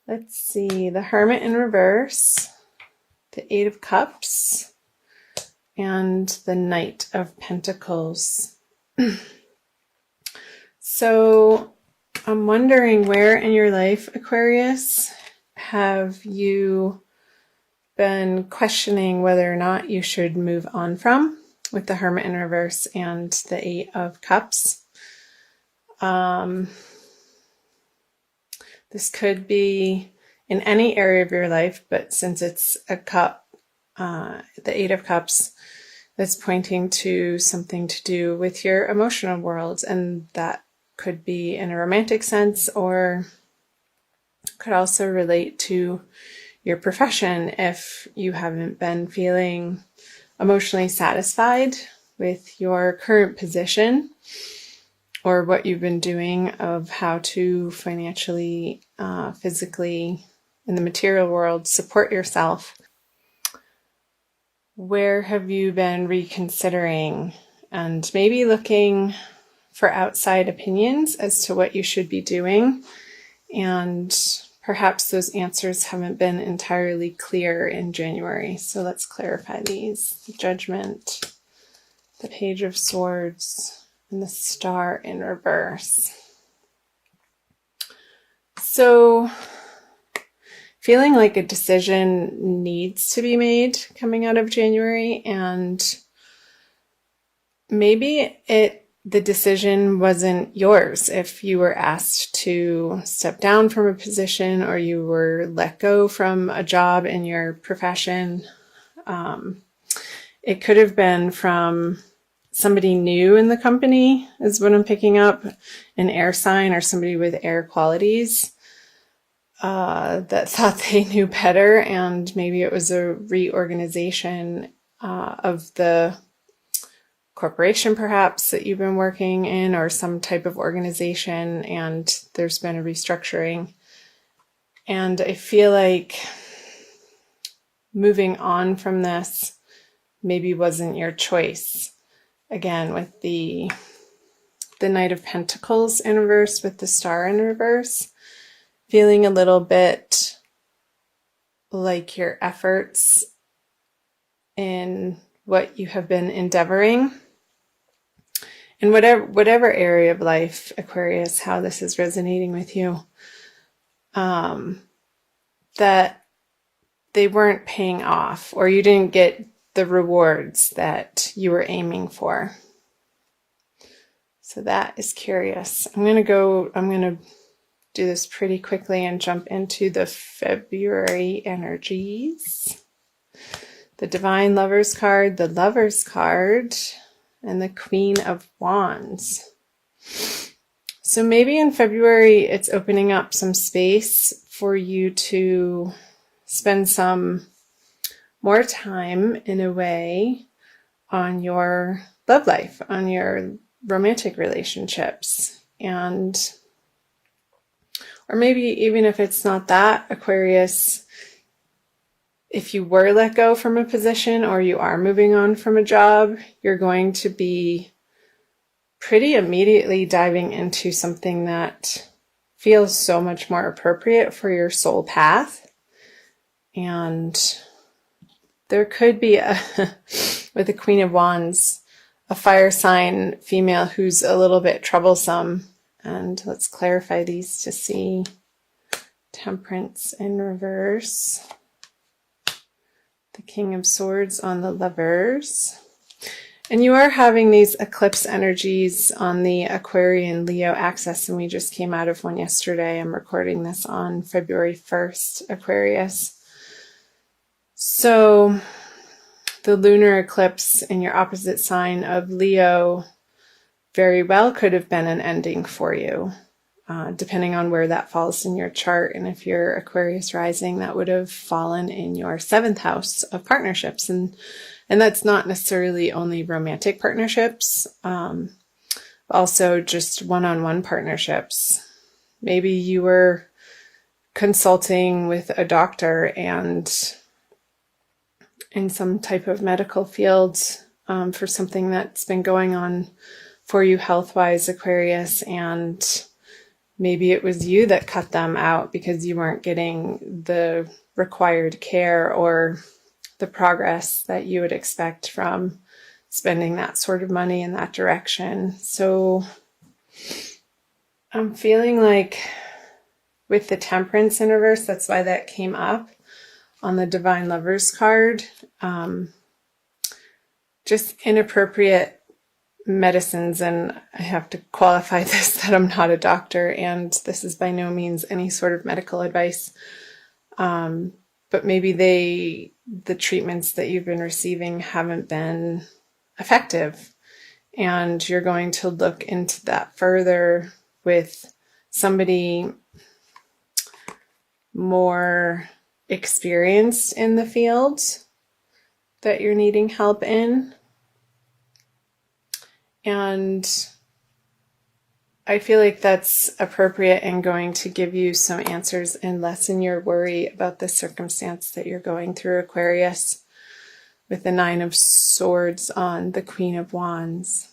Let's see, the Hermit in reverse, the Eight of Cups, and the Knight of Pentacles. So I'm wondering, where in your life, Aquarius, have you been questioning whether or not you should move on from, with the Hermit in reverse and the Eight of Cups? This could be in any area of your life, but since it's a cup, the Eight of Cups, that's pointing to something to do with your emotional world, and that could be in a romantic sense, or could also relate to your profession if you haven't been feeling emotionally satisfied with your current position, or what you've been doing of how to financially, physically, in the material world, support yourself. Where have you been reconsidering and maybe looking for outside opinions as to what you should be doing? And perhaps those answers haven't been entirely clear in January. So let's clarify these. The Judgment, the Page of Swords, and the Star in reverse. So feeling like a decision needs to be made coming out of January, and maybe the decision wasn't yours. If you were asked to step down from a position, or you were let go from a job in your profession, it could have been from somebody new in the company, is what I'm picking up, an air sign or somebody with air qualities, that thought they knew better, and maybe it was a reorganization of the corporation perhaps that you've been working in, or some type of organization, and there's been a restructuring. And I feel like moving on from this maybe wasn't your choice. Again, with the Knight of Pentacles in reverse, with the Star in reverse, feeling a little bit like your efforts in what you have been endeavoring in whatever area of life, Aquarius, how this is resonating with you, that they weren't paying off, or you didn't get the rewards that you were aiming for. So that is curious. I'm going to do this pretty quickly and jump into the February energies. The Divine Lovers card, the Lovers card, and the Queen of Wands. So maybe in February, it's opening up some space for you to spend some more time, in a way, on your love life, on your romantic relationships. And, or maybe even if it's not that, Aquarius, if you were let go from a position, or you are moving on from a job, you're going to be pretty immediately diving into something that feels so much more appropriate for your soul path. And there could be, with the Queen of Wands, a fire sign female who's a little bit troublesome. And let's clarify these to see. Temperance in reverse. The King of Swords on the Lovers. And you are having these eclipse energies on the Aquarian Leo axis, and we just came out of one yesterday. I'm recording this on February 1st, Aquarius. So the lunar eclipse in your opposite sign of Leo very well could have been an ending for you, depending on where that falls in your chart. And if you're Aquarius rising, that would have fallen in your 7th house of partnerships. And that's not necessarily only romantic partnerships, also just one-on-one partnerships. Maybe you were consulting with a doctor and in some type of medical field, for something that's been going on for you health-wise, Aquarius, and maybe it was you that cut them out because you weren't getting the required care or the progress that you would expect from spending that sort of money in that direction. So I'm feeling like with the Temperance in reverse, that's why that came up on the Divine Lovers card. Just inappropriate medicines, and I have to qualify this that I'm not a doctor, and this is by no means any sort of medical advice. But maybe the treatments that you've been receiving haven't been effective, and you're going to look into that further with somebody more experienced in the field that you're needing help in. And I feel like that's appropriate and going to give you some answers and lessen your worry about the circumstance that you're going through, Aquarius, with the 9 of Swords on the Queen of Wands.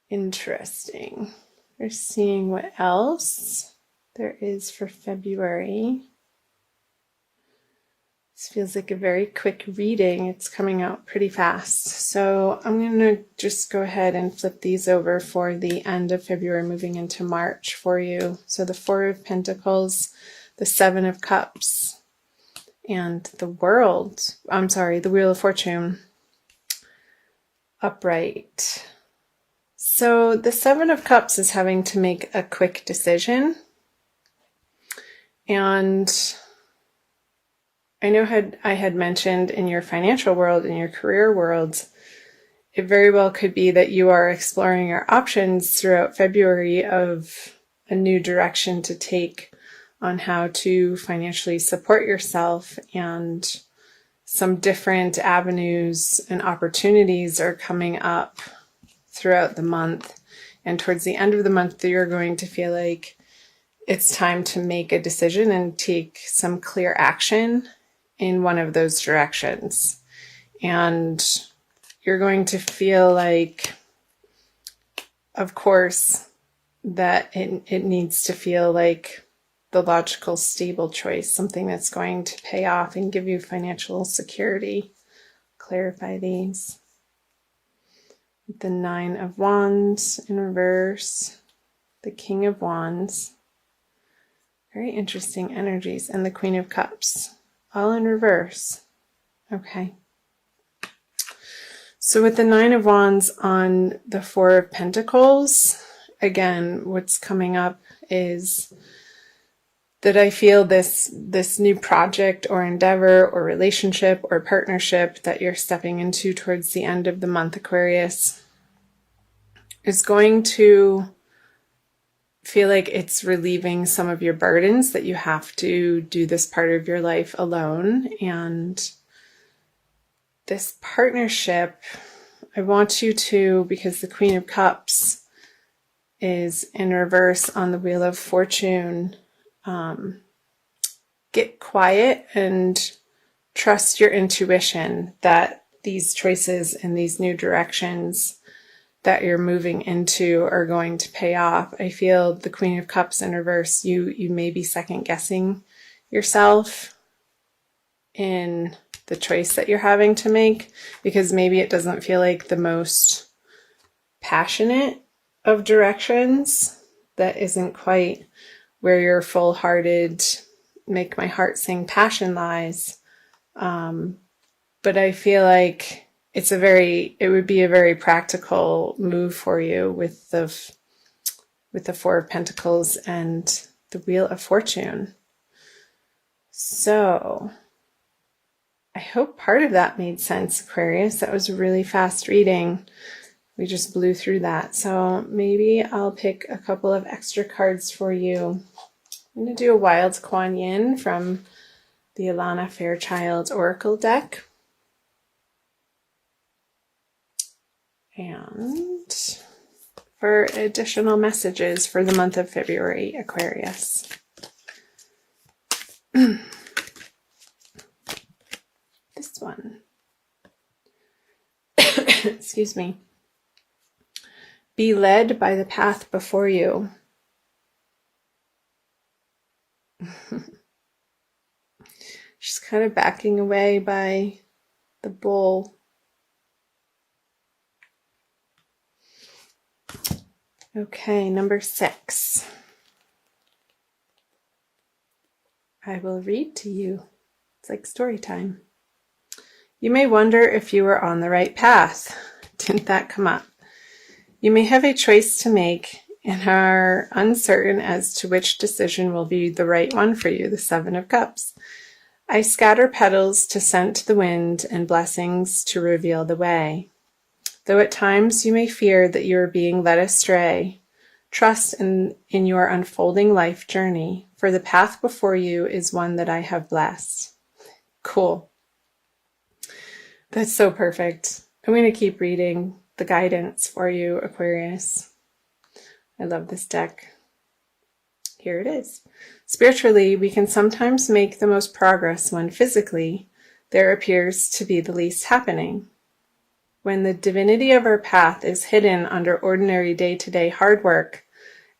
Interesting. We're seeing what else there is for February. This feels like a very quick reading. It's coming out pretty fast. So I'm going to just go ahead and flip these over for the end of February, moving into March for you. So the 4 of Pentacles, the 7 of Cups, and the Wheel of Fortune upright. So the 7 of Cups is having to make a quick decision. And I know I had mentioned in your financial world, in your career world, it very well could be that you are exploring your options throughout February of a new direction to take on how to financially support yourself, and some different avenues and opportunities are coming up throughout the month. And towards the end of the month, you're going to feel like it's time to make a decision and take some clear action in one of those directions. And you're going to feel like, of course, that it needs to feel like the logical, stable choice, something that's going to pay off and give you financial security. Clarify these. The 9 of Wands in reverse, the King of Wands. Very interesting energies. And the Queen of Cups, all in reverse. Okay. So with the 9 of Wands on the 4 of Pentacles, again, what's coming up is that I feel this new project or endeavor or relationship or partnership that you're stepping into towards the end of the month, Aquarius, is going to feel like it's relieving some of your burdens, that you have to do this part of your life alone. And this partnership, I want you to, because the Queen of Cups is in reverse on the Wheel of Fortune, get quiet and trust your intuition that these choices and these new directions that you're moving into are going to pay off. I feel the Queen of Cups in reverse, you may be second guessing yourself in the choice that you're having to make, because maybe it doesn't feel like the most passionate of directions, that isn't quite where your full-hearted, make my heart sing passion lies. But I feel like it would be a very practical move for you with the 4 of Pentacles and the Wheel of Fortune. So I hope part of that made sense, Aquarius. That was a really fast reading. We just blew through that. So maybe I'll pick a couple of extra cards for you. I'm going to do a Wild Kuan Yin from the Alana Fairchild Oracle deck. And for additional messages for the month of February, Aquarius. This one. Excuse me. Be led by the path before you. She's kind of backing away by the bull. Okay, number 6. I will read to you. It's like story time. You may wonder if you are on the right path. Didn't that come up? You may have a choice to make and are uncertain as to which decision will be the right one for you, the 7 of Cups. I scatter petals to scent the wind and blessings to reveal the way. Though at times you may fear that you are being led astray, trust in your unfolding life journey, for the path before you is one that I have blessed. Cool. That's so perfect. I'm going to keep reading the guidance for you, Aquarius. I love this deck. Here it is. Spiritually, we can sometimes make the most progress when physically there appears to be the least happening. When the divinity of our path is hidden under ordinary day-to-day hard work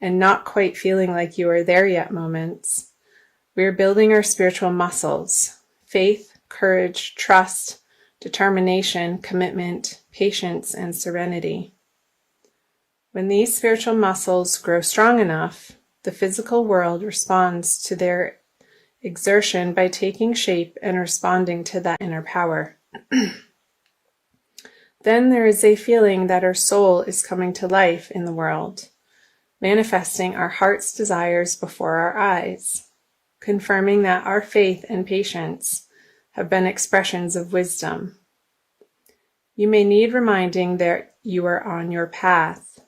and not quite feeling like you are there yet moments, we are building our spiritual muscles: faith, courage, trust, determination, commitment, patience, and serenity. When these spiritual muscles grow strong enough, the physical world responds to their exertion by taking shape and responding to that inner power. Then there is a feeling that our soul is coming to life in the world, manifesting our heart's desires before our eyes, confirming that our faith and patience have been expressions of wisdom. You may need reminding that you are on your path.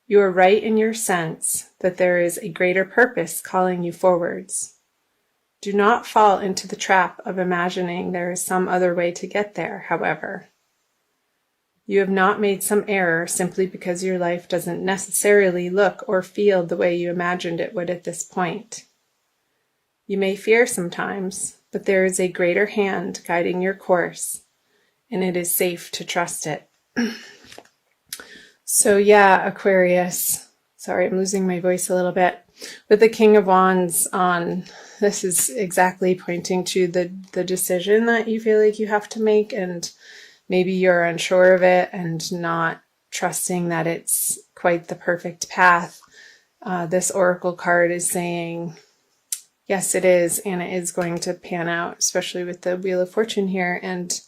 You are right in your sense that there is a greater purpose calling you forwards. Do not fall into the trap of imagining there is some other way to get there, however. You have not made some error simply because your life doesn't necessarily look or feel the way you imagined it would at this point. You may fear sometimes, but there is a greater hand guiding your course, and it is safe to trust it. So yeah, Aquarius, sorry, I'm losing my voice a little bit. With the King of Wands on, this is exactly pointing to the decision that you feel like you have to make, and maybe you're unsure of it and not trusting that it's quite the perfect path. This Oracle card is saying, yes, it is, and it is going to pan out, especially with the Wheel of Fortune here, and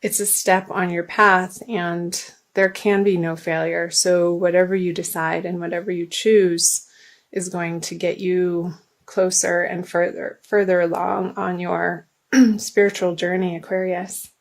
it's a step on your path, and there can be no failure. So whatever you decide and whatever you choose is going to get you closer and further along on your spiritual journey, Aquarius.